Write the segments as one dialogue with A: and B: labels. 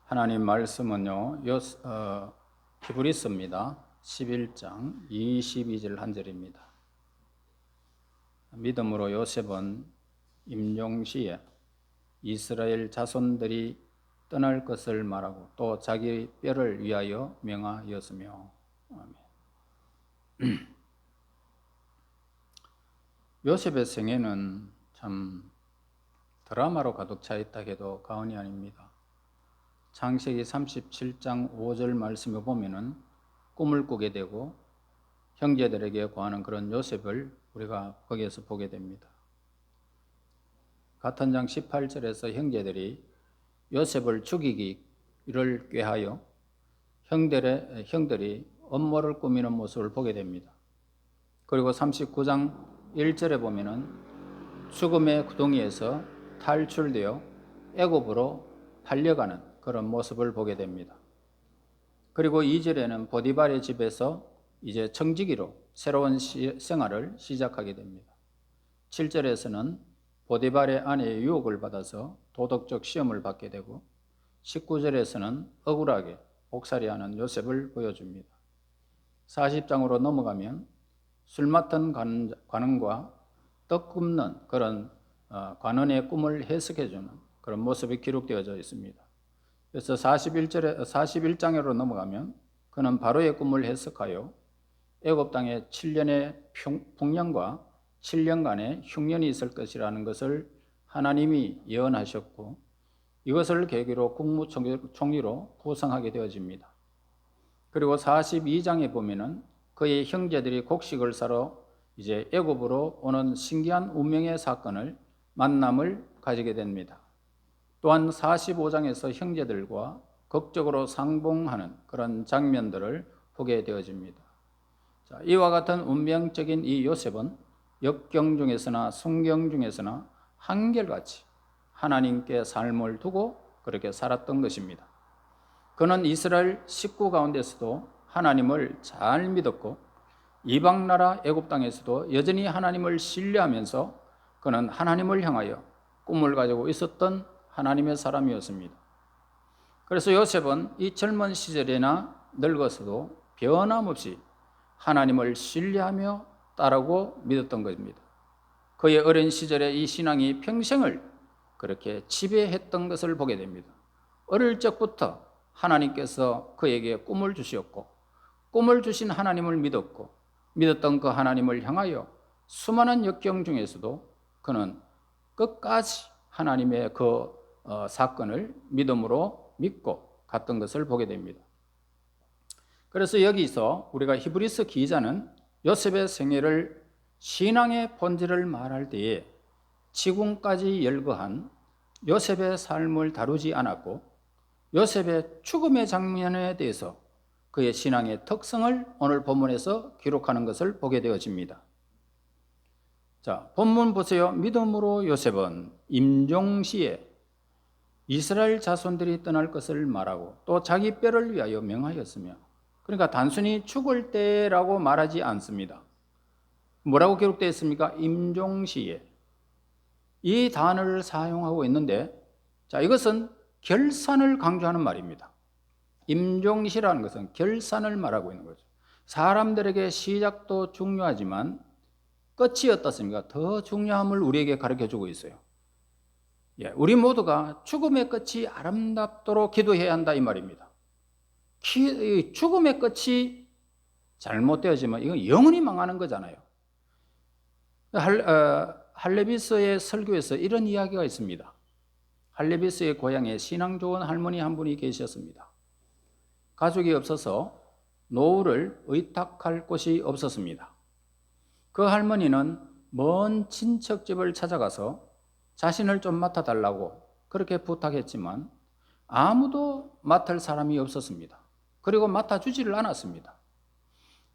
A: 하나님 말씀은요, 히브리서입니다. 11장 22절 한 절입니다. 믿음으로 요셉은 임종시에 이스라엘 자손들이 떠날 것을 말하고 또 자기 뼈를 위하여 명하였으며. 아멘. 요셉의 생애는 참 드라마로 가득 차 있다 해도 과언이 아닙니다. 창세기 37장 5절 말씀에 보면은 꿈을 꾸게 되고 형제들에게 구하는 그런 요셉을 우리가 거기에서 보게 됩니다. 같은 장 18절에서 형제들이 요셉을 죽이기를 꾀하여 형들이 음모를 꾸미는 모습을 보게 됩니다. 그리고 39장 1절에 보면은 죽음의 구덩이에서 탈출되어 애굽으로 팔려가는 그런 모습을 보게 됩니다. 그리고 2절에는 보디발의 집에서 이제 청지기로 새로운 생활을 시작하게 됩니다. 7절에서는 보디발의 아내의 유혹을 받아서 도덕적 시험을 받게 되고 19절에서는 억울하게 옥살이하는 요셉을 보여줍니다. 40장으로 넘어가면 술 맡은 관원과 떡 굽는 그런 관원의 꿈을 해석해주는 그런 모습이 기록되어져 있습니다. 그래서 41장으로 넘어가면 그는 바로의 꿈을 해석하여 애굽 땅에 7년의 풍년과 7년간의 흉년이 있을 것이라는 것을 하나님이 예언하셨고 이것을 계기로 국무총리로 구성하게 되어집니다. 그리고 42장에 보면은 그의 형제들이 곡식을 사러 이제 애굽으로 오는 신기한 운명의 사건을 만남을 가지게 됩니다. 또한 45장에서 형제들과 극적으로 상봉하는 그런 장면들을 보게 되어집니다. 자, 이와 같은 운명적인 이 요셉은 역경 중에서나 순경 중에서나 한결같이 하나님께 삶을 두고 그렇게 살았던 것입니다. 그는 이스라엘 식구 가운데서도 하나님을 잘 믿었고 이방 나라 애굽 땅에서도 여전히 하나님을 신뢰하면서 그는 하나님을 향하여 꿈을 가지고 있었던 하나님의 사람이었습니다. 그래서 요셉은 이 젊은 시절이나 늙어서도 변함없이 하나님을 신뢰하며 따르고 믿었던 것입니다. 그의 어린 시절에 이 신앙이 평생을 그렇게 지배했던 것을 보게 됩니다. 어릴 적부터 하나님께서 그에게 꿈을 주셨고 꿈을 주신 하나님을 믿었고 믿었던 그 하나님을 향하여 수많은 역경 중에서도 그는 끝까지 하나님의 그 사건을 믿음으로 믿고 갔던 것을 보게 됩니다. 그래서 여기서 우리가 히브리서 기자는 요셉의 생애를 신앙의 본질을 말할 때에 지금까지 열거한 요셉의 삶을 다루지 않았고 요셉의 죽음의 장면에 대해서 그의 신앙의 특성을 오늘 본문에서 기록하는 것을 보게 되어집니다. 자, 본문 보세요. 믿음으로 요셉은 임종시에 이스라엘 자손들이 떠날 것을 말하고 또 자기 뼈를 위하여 명하였으며, 그러니까 단순히 죽을 때라고 말하지 않습니다. 뭐라고 기록되어 있습니까? 임종시에. 이 단어를 사용하고 있는데, 자, 이것은 결산을 강조하는 말입니다. 임종시라는 것은 결산을 말하고 있는 거죠. 사람들에게 시작도 중요하지만 끝이 어떻습니까? 더 중요함을 우리에게 가르쳐주고 있어요. 우리 모두가 죽음의 끝이 아름답도록 기도해야 한다 이 말입니다. 죽음의 끝이 잘못되어지면 이건 영원히 망하는 거잖아요. 할레비스의 설교에서 이런 이야기가 있습니다. 할레비스의 고향에 신앙 좋은 할머니 한 분이 계셨습니다. 가족이 없어서 노후를 의탁할 곳이 없었습니다. 그 할머니는 먼 친척집을 찾아가서 자신을 좀 맡아달라고 그렇게 부탁했지만 아무도 맡을 사람이 없었습니다. 그리고 맡아주지를 않았습니다.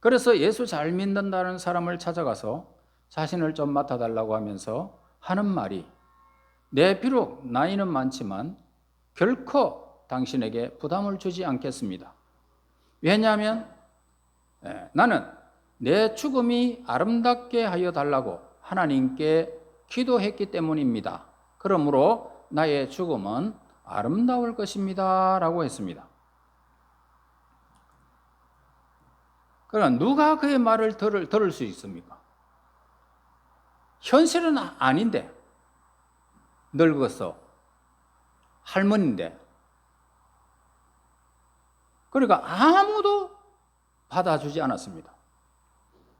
A: 그래서 예수 잘 믿는다는 사람을 찾아가서 자신을 좀 맡아달라고 하면서 하는 말이, 내 비록 나이는 많지만 결코 당신에게 부담을 주지 않겠습니다. 왜냐하면 나는 내 죽음이 아름답게 하여 달라고 하나님께 기도했기 때문입니다. 그러므로 나의 죽음은 아름다울 것입니다 라고 했습니다. 그러나 누가 그의 말을 들을 수 있습니까? 현실은 아닌데, 늙어서 할머니인데, 그러니까 아무도 받아주지 않았습니다.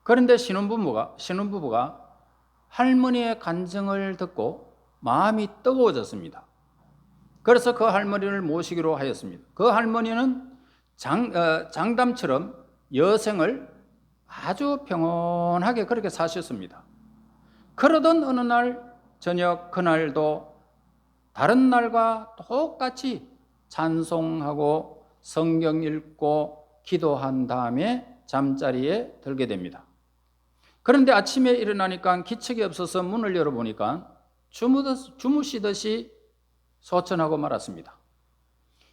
A: 그런데 신혼부부가 할머니의 간증을 듣고 마음이 뜨거워졌습니다. 그래서 그 할머니를 모시기로 하였습니다. 그 할머니는 장담처럼 여생을 아주 평온하게 그렇게 사셨습니다. 그러던 어느 날 저녁, 그날도 다른 날과 똑같이 찬송하고 성경 읽고 기도한 다음에 잠자리에 들게 됩니다. 그런데 아침에 일어나니까 기척이 없어서 문을 열어보니까 주무시듯이 소천하고 말았습니다.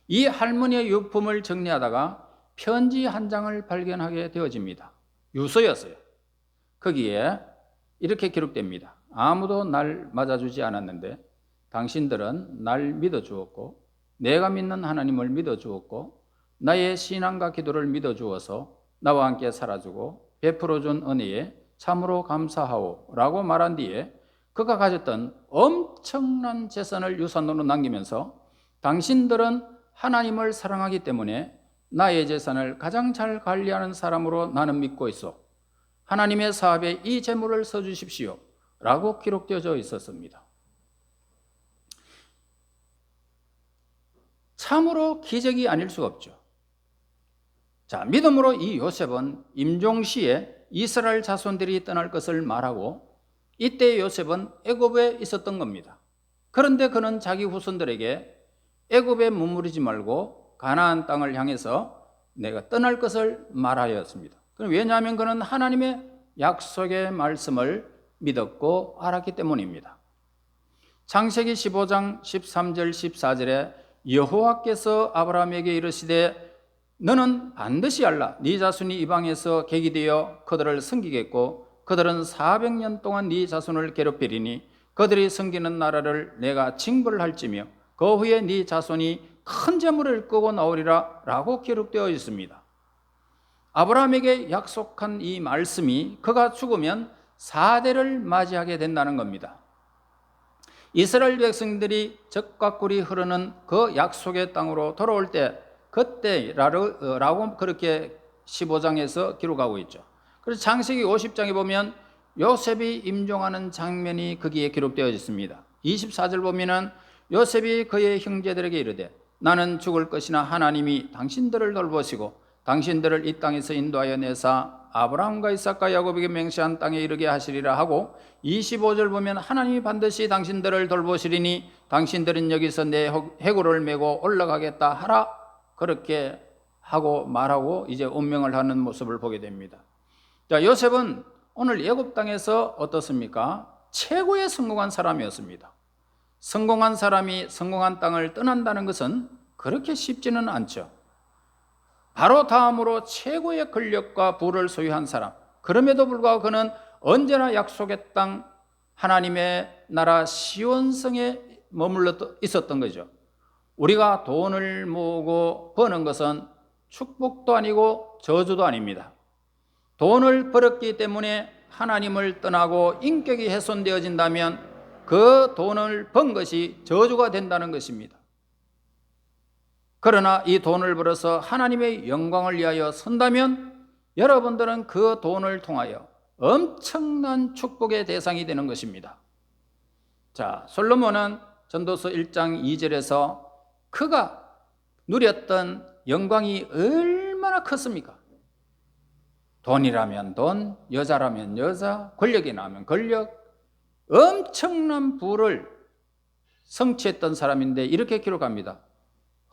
A: 이 할머니의 유품을 정리하다가 편지 한 장을 발견하게 되어집니다. 유서였어요. 거기에 이렇게 기록됩니다. 아무도 날 맞아주지 않았는데 당신들은 날 믿어주었고 내가 믿는 하나님을 믿어주었고 나의 신앙과 기도를 믿어주어서 나와 함께 살아주고 베풀어준 은혜에 참으로 감사하오 라고 말한 뒤에 그가 가졌던 엄청난 재산을 유산으로 남기면서 당신들은 하나님을 사랑하기 때문에 나의 재산을 가장 잘 관리하는 사람으로 나는 믿고 있어. 하나님의 사업에 이 재물을 써주십시오 라고 기록되어 있었습니다. 참으로 기적이 아닐 수가 없죠. 자, 믿음으로 이 요셉은 임종시에 이스라엘 자손들이 떠날 것을 말하고 이때 요셉은 애굽에 있었던 겁니다. 그런데 그는 자기 후손들에게 애굽에 머무르지 말고 가나안 땅을 향해서 내가 떠날 것을 말하였습니다. 왜냐하면 그는 하나님의 약속의 말씀을 믿었고 알았기 때문입니다. 창세기 15장 13절 14절에 여호와께서 아브라함에게 이르시되 너는 반드시 알라. 네 자손이 이방에서 객이 되어 그들을 섬기겠고 그들은 400년 동안 네 자손을 괴롭히리니 그들이 섬기는 나라를 내가 징벌할지며 그 후에 네 자손이 큰 재물을 끌고 나오리라 라고 기록되어 있습니다. 아브라함에게 약속한 이 말씀이 그가 죽으면 4대를 맞이하게 된다는 겁니다. 이스라엘 백성들이 적과 꿀이 흐르는 그 약속의 땅으로 돌아올 때 그때라고 그렇게 15장에서 기록하고 있죠. 그래서 창세기 50장에 보면 요셉이 임종하는 장면이 거기에 기록되어 있습니다. 24절 보면은 요셉이 그의 형제들에게 이르되 나는 죽을 것이나 하나님이 당신들을 돌보시고 당신들을 이 땅에서 인도하여 내사 아브라함과 이삭과 야곱에게 맹세한 땅에 이르게 하시리라 하고 25절 보면 하나님이 반드시 당신들을 돌보시리니 당신들은 여기서 내 해골을 메고 올라가겠다 하라 그렇게 하고 말하고 이제 운명을 하는 모습을 보게 됩니다. 자, 요셉은 오늘 애굽 땅에서 어떻습니까? 최고의 성공한 사람이었습니다. 성공한 사람이 성공한 땅을 떠난다는 것은 그렇게 쉽지는 않죠. 바로 다음으로 최고의 권력과 부를 소유한 사람. 그럼에도 불구하고 그는 언제나 약속의 땅 하나님의 나라 시온성에 머물러 있었던 거죠. 우리가 돈을 모으고 버는 것은 축복도 아니고 저주도 아닙니다. 돈을 벌었기 때문에 하나님을 떠나고 인격이 훼손되어진다면 그 돈을 번 것이 저주가 된다는 것입니다. 그러나 이 돈을 벌어서 하나님의 영광을 위하여 선다면 여러분들은 그 돈을 통하여 엄청난 축복의 대상이 되는 것입니다. 자, 솔로몬은 전도서 1장 2절에서 그가 누렸던 영광이 얼마나 컸습니까? 돈이라면 돈, 여자라면 여자, 권력이라면 권력, 엄청난 부를 성취했던 사람인데 이렇게 기록합니다.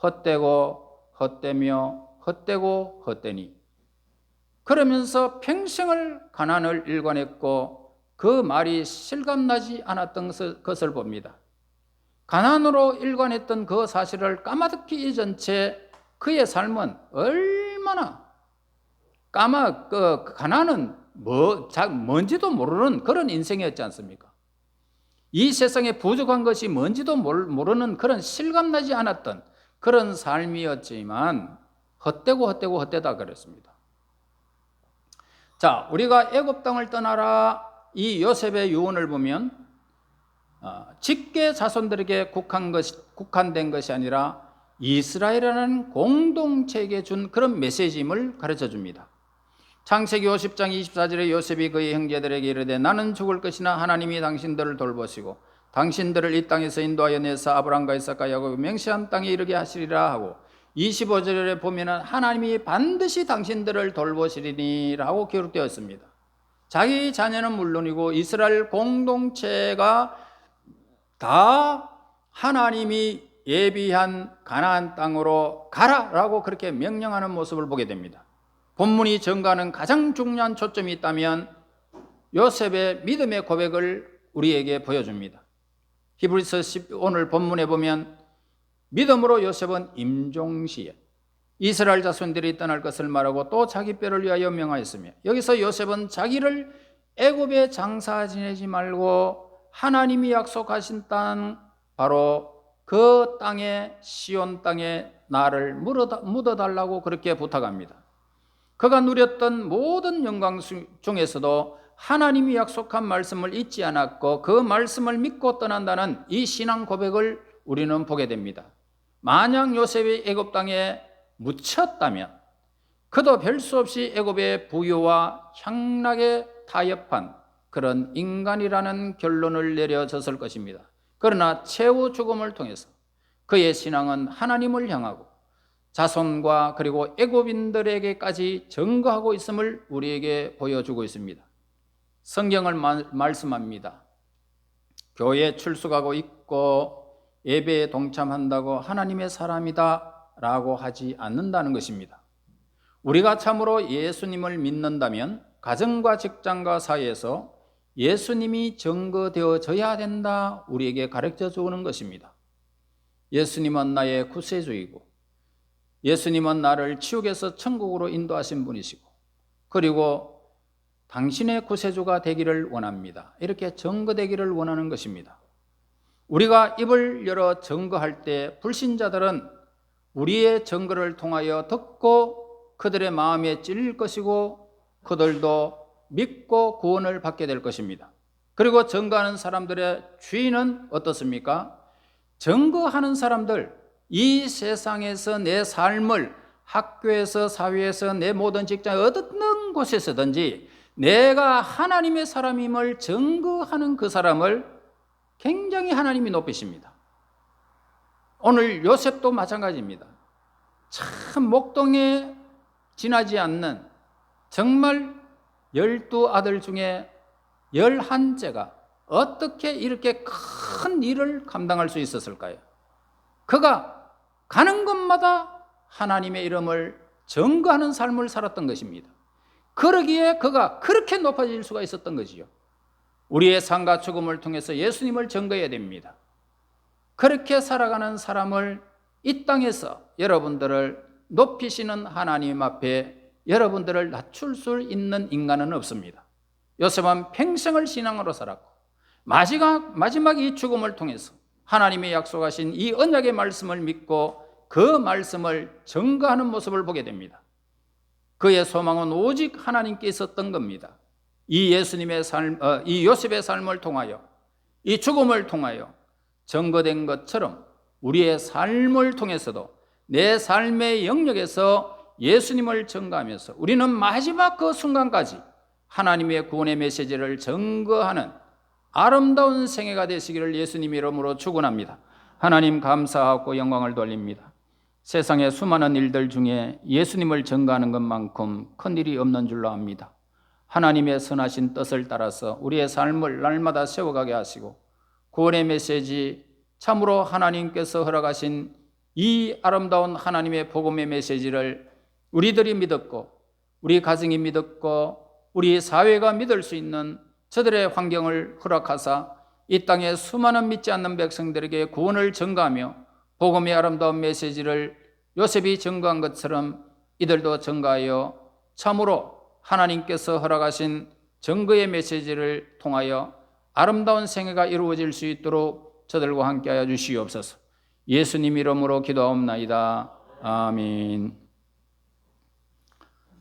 A: 헛되고 헛되며 헛되고 헛되니 그러면서 평생을 가난을 일관했고 그 말이 실감나지 않았던 것을 봅니다. 가난으로 일관했던 그 사실을 까마득히 잊은 채 그의 삶은 얼마나 가난은 뭔지도 모르는 그런 인생이었지 않습니까? 이 세상에 부족한 것이 뭔지도 모르는 그런 실감나지 않았던 그런 삶이었지만 헛되다 그랬습니다. 자, 우리가 애굽 땅을 떠나라 이 요셉의 유언을 보면 직계 자손들에게 국한된 것이 아니라 이스라엘이라는 공동체에게 준 그런 메시지임을 가르쳐 줍니다. 창세기 50장 24절에 요셉이 그의 형제들에게 이르되 나는 죽을 것이나 하나님이 당신들을 돌보시고 당신들을 이 땅에서 인도하여 내서 아브라함과 이삭과 야곱의 맹세한 땅에 이르게 하시리라 하고 25절에 보면은 하나님이 반드시 당신들을 돌보시리니라고 기록되어 있습니다. 자기 자녀는 물론이고 이스라엘 공동체가 다 하나님이 예비한 가나안 땅으로 가라라고 그렇게 명령하는 모습을 보게 됩니다. 본문이 전가하는 가장 중요한 초점이 있다면 요셉의 믿음의 고백을 우리에게 보여줍니다. 히브리서 10 오늘 본문에 보면 믿음으로 요셉은 임종시에 이스라엘 자손들이 떠날 것을 말하고 또 자기 뼈를 위하여 명하였으며, 여기서 요셉은 자기를 애굽에 장사 지내지 말고 하나님이 약속하신 땅, 바로 그 땅에, 시온 땅에 나를 묻어달라고 그렇게 부탁합니다. 그가 누렸던 모든 영광 중에서도 하나님이 약속한 말씀을 잊지 않았고 그 말씀을 믿고 떠난다는 이 신앙 고백을 우리는 보게 됩니다. 만약 요셉이 애굽 땅에 묻혔다면 그도 별 수 없이 애굽의 부유와 향락에 타협한 그런 인간이라는 결론을 내려졌을 것입니다. 그러나 최후 죽음을 통해서 그의 신앙은 하나님을 향하고 자손과 그리고 애굽인들에게까지 증거하고 있음을 우리에게 보여주고 있습니다. 성경을 말씀합니다. 교회에 출석하고 있고 예배에 동참한다고 하나님의 사람이다 라고 하지 않는다는 것입니다. 우리가 참으로 예수님을 믿는다면 가정과 직장과 사회에서 예수님이 증거되어져야 된다, 우리에게 가르쳐 주는 것입니다. 예수님은 나의 구세주이고 예수님은 나를 지옥에서 천국으로 인도하신 분이시고 그리고 당신의 구세주가 되기를 원합니다. 이렇게 증거되기를 원하는 것입니다. 우리가 입을 열어 증거할 때 불신자들은 우리의 증거를 통하여 듣고 그들의 마음에 찔릴 것이고 그들도 믿고 구원을 받게 될 것입니다. 그리고 증거하는 사람들의 주인은 어떻습니까? 증거하는 사람들, 이 세상에서 내 삶을 학교에서, 사회에서, 내 모든 직장 어떤 곳에서든지 내가 하나님의 사람임을 증거하는 그 사람을 굉장히 하나님이 높이십니다. 오늘 요셉도 마찬가지입니다. 참 목동에 지나지 않는 정말 12아들 중에 11째가 어떻게 이렇게 큰 일을 감당할 수 있었을까요? 그가 가는 곳마다 하나님의 이름을 증거하는 삶을 살았던 것입니다. 그러기에 그가 그렇게 높아질 수가 있었던 것이죠. 우리의 삶과 죽음을 통해서 예수님을 증거해야 됩니다. 그렇게 살아가는 사람을 이 땅에서 여러분들을 높이시는 하나님 앞에 여러분들을 낮출 수 있는 인간은 없습니다. 요셉은 평생을 신앙으로 살았고 마지막 이 죽음을 통해서 하나님의 약속하신 이 언약의 말씀을 믿고 그 말씀을 증거하는 모습을 보게 됩니다. 그의 소망은 오직 하나님께 있었던 겁니다. 이 예수님의 삶, 이 요셉의 삶을 통하여, 이 죽음을 통하여 증거된 것처럼 우리의 삶을 통해서도 내 삶의 영역에서 예수님을 증거하면서 우리는 마지막 그 순간까지 하나님의 구원의 메시지를 증거하는 아름다운 생애가 되시기를 예수님의 이름으로 축원합니다. 하나님 감사하고 영광을 돌립니다. 세상의 수많은 일들 중에 예수님을 증거하는 것만큼 큰 일이 없는 줄로 압니다. 하나님의 선하신 뜻을 따라서 우리의 삶을 날마다 세워가게 하시고 구원의 메시지, 참으로 하나님께서 허락하신 이 아름다운 하나님의 복음의 메시지를 우리들이 믿었고 우리 가정이 믿었고 우리 사회가 믿을 수 있는 저들의 환경을 허락하사 이 땅에 수많은 믿지 않는 백성들에게 구원을 증거하며 복음의 아름다운 메시지를 요셉이 증거한 것처럼 이들도 증거하여 참으로 하나님께서 허락하신 증거의 메시지를 통하여 아름다운 생애가 이루어질 수 있도록 저들과 함께하여 주시옵소서. 예수님 이름으로 기도하옵나이다. 아멘.